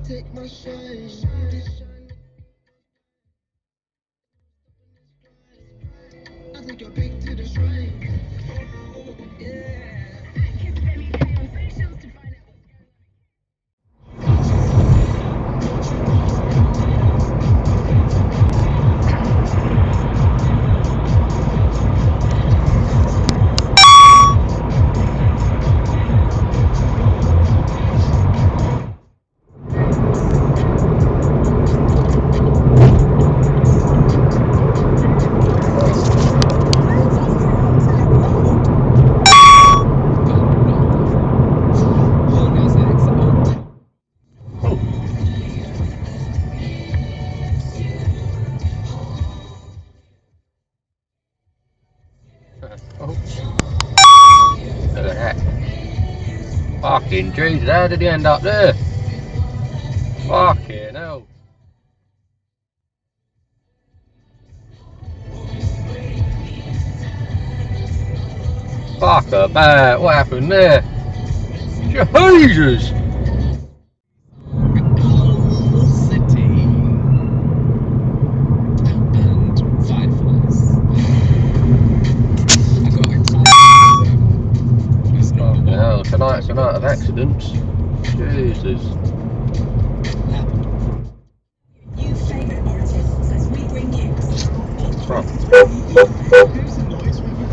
take my shine. I think you're big to the shrine. Look at that. Fucking Jesus, how did he end up there? Fucking hell. Fuck about, what happened there? Jesus! Hell, tonight's a night of accidents. Jesus. Right.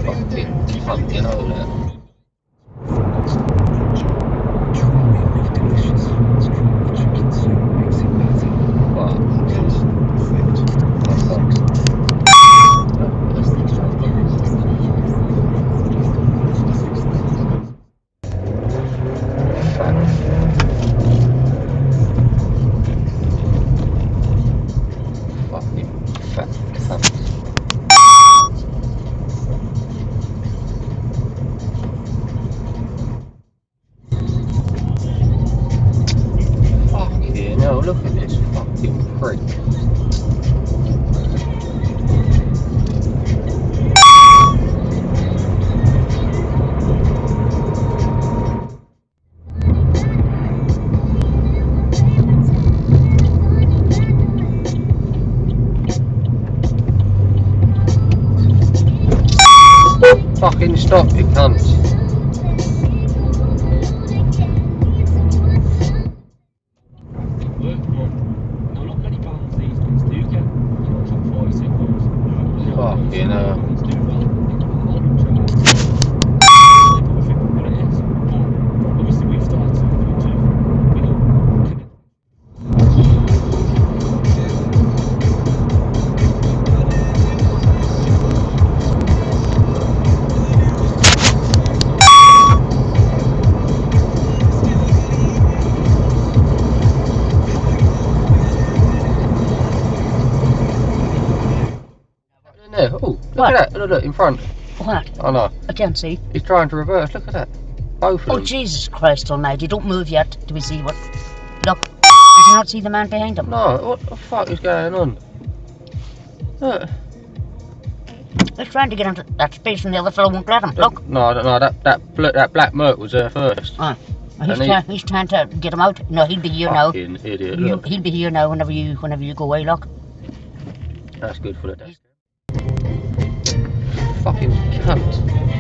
Fucking cunt, you know that. What? Fucking fat cunt. Fucking hell, look at this fucking prick. Fucking stop, you cunt. Fucking hell. There. Oh, look What? at that. Look, in front. What? Oh no. I can't see. He's trying to reverse. Look at that. Both of them. Oh, Jesus Christ almighty. Don't move yet. Do we see what? Look. Did you not see the man behind him? No, what the fuck is going on? Look. He's trying to get into that space and the other fellow won't let him. Look. No, that black Merc was there first. He's trying to get him out. No, he'll be here now. Fucking idiot. Look. He'll be here now whenever you go away, look. That's good for the day. Fucking cunt.